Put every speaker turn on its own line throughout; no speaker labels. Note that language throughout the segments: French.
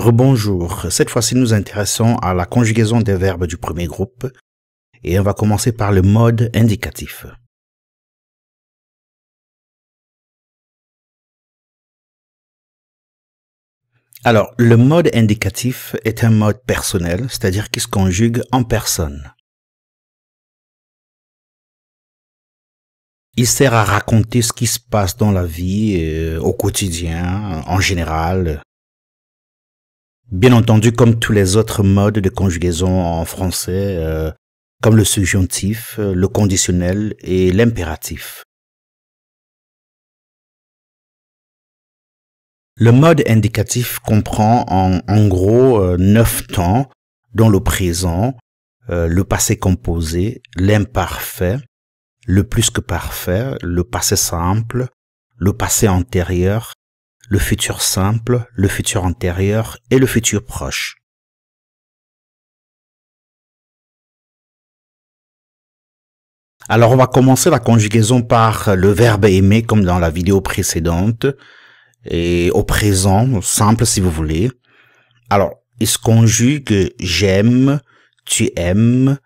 Rebonjour. Cette fois-ci, nous nous intéressons à la conjugaison des verbes du premier groupe et on va commencer par le mode indicatif. Alors, le mode indicatif est un mode personnel, c'est-à-dire qui se conjugue en personne. Il sert à raconter ce qui se passe dans la vie, au quotidien, en général. Bien entendu, comme tous les autres modes de conjugaison en français, comme le subjonctif, le conditionnel et l'impératif. Le mode indicatif comprend en gros 9 temps, dont le présent, le passé composé, l'imparfait, le plus que parfait, le passé simple, le passé antérieur, le futur simple, le futur antérieur et le futur proche. Alors on va commencer la conjugaison par le verbe aimer comme dans la vidéo précédente et au présent, simple si vous voulez. Alors, il se conjugue j'aime, tu aimes,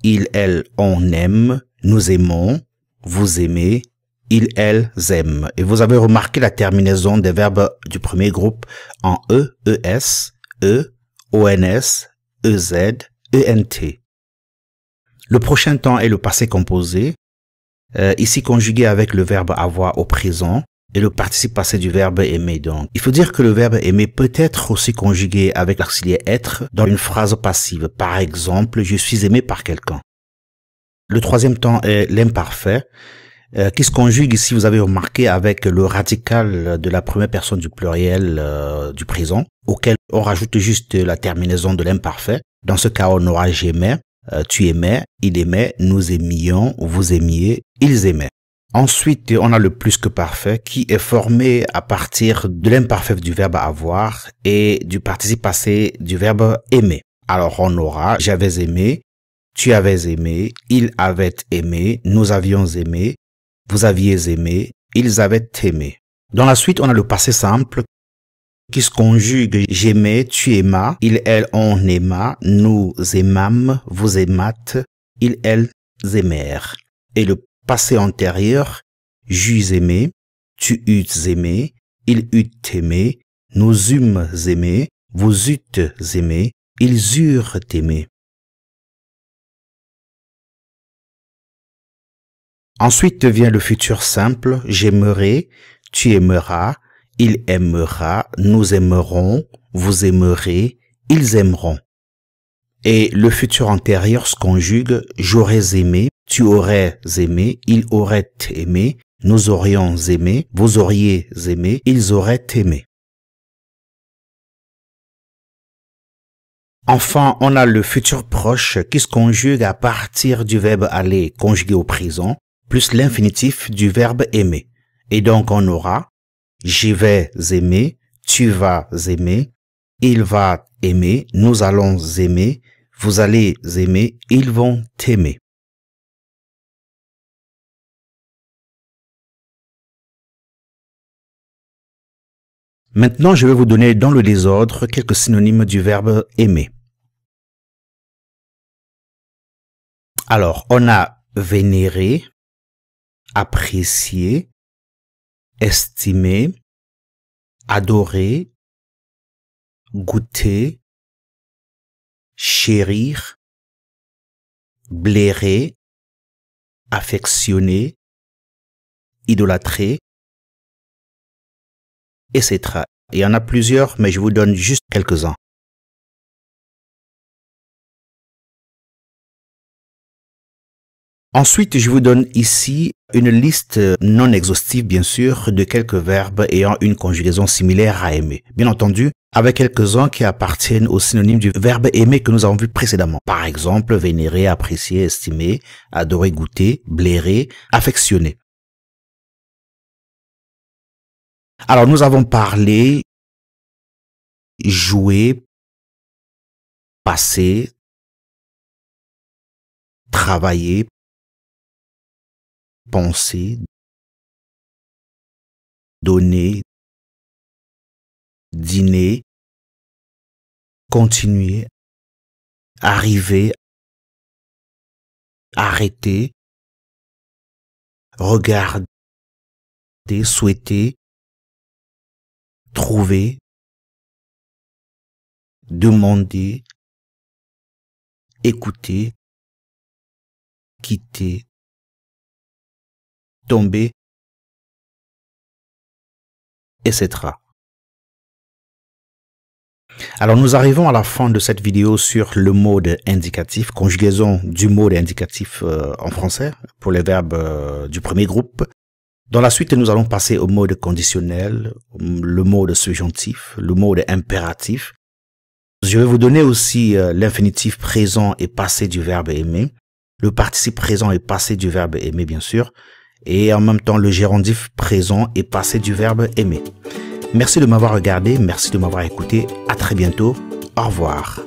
il, elle, on aime, nous aimons, vous aimez, ils, elles aiment. Et vous avez remarqué la terminaison des verbes du premier groupe en e, es, ons, ez, ent. Le prochain temps est le passé composé, ici conjugué avec le verbe avoir au présent et le participe passé du verbe aimer. Donc, il faut dire que le verbe aimer peut être aussi conjugué avec l'auxiliaire être dans une phrase passive. Par exemple, je suis aimé par quelqu'un. Le troisième temps est l'imparfait, qui se conjugue ici, vous avez remarqué, avec le radical de la première personne du pluriel du présent, auquel on rajoute juste la terminaison de l'imparfait. Dans ce cas, on aura j'aimais, tu aimais, il aimait, nous aimions, vous aimiez, ils aimaient. Ensuite, on a le plus que parfait qui est formé à partir de l'imparfait du verbe avoir et du participe passé du verbe aimer. Alors, on aura j'avais aimé, tu avais aimé, ils avaient aimé, nous avions aimé, vous aviez aimé, ils avaient aimé. Dans la suite, on a le passé simple qui se conjugue j'aimais, tu aimas, ils, elles, on aima, nous aimâmes, vous aimâtes, ils, elles aimèrent. Et le passé antérieur, j'eus aimé, tu eûtes aimé, ils eût aimé, nous eûmes aimé, vous eûtes aimé, ils eurent aimé. Ensuite vient le futur simple, j'aimerai, tu aimeras, il aimera, nous aimerons, vous aimerez, ils aimeront. Et le futur antérieur se conjugue j'aurais aimé, tu aurais aimé, il aurait aimé, nous aurions aimé, vous auriez aimé, ils auraient aimé. Enfin, on a le futur proche qui se conjugue à partir du verbe aller conjugué au présent, plus l'infinitif du verbe aimer. Et donc on aura j'y vais aimer, tu vas aimer, il va aimer, nous allons aimer, vous allez aimer, ils vont t'aimer. Maintenant, je vais vous donner dans le désordre quelques synonymes du verbe aimer. Alors, on a vénérer, apprécier, estimer, adorer, goûter, chérir, blairer, affectionner, idolâtrer, etc. Il y en a plusieurs, mais je vous donne juste quelques-uns. Ensuite, je vous donne ici une liste non exhaustive, bien sûr, de quelques verbes ayant une conjugaison similaire à aimer. Bien entendu, avec quelques-uns qui appartiennent au synonyme du verbe aimer que nous avons vu précédemment. Par exemple, vénérer, apprécier, estimer, adorer, goûter, blairer, affectionner. Alors, nous avons parlé jouer, passer, travailler, penser, donner, dîner, continuer, arriver, arrêter, regarder, souhaiter, trouver, demander, écouter, quitter, tomber, etc. Alors nous arrivons à la fin de cette vidéo sur le mode indicatif, conjugaison du mode indicatif en français pour les verbes du premier groupe. Dans la suite, nous allons passer au mode conditionnel, le mode subjonctif, le mode impératif. Je vais vous donner aussi l'infinitif présent et passé du verbe aimer, le participe présent et passé du verbe aimer bien sûr, et en même temps le gérondif présent et passé du verbe aimer. Merci de m'avoir regardé, merci de m'avoir écouté, à très bientôt, au revoir.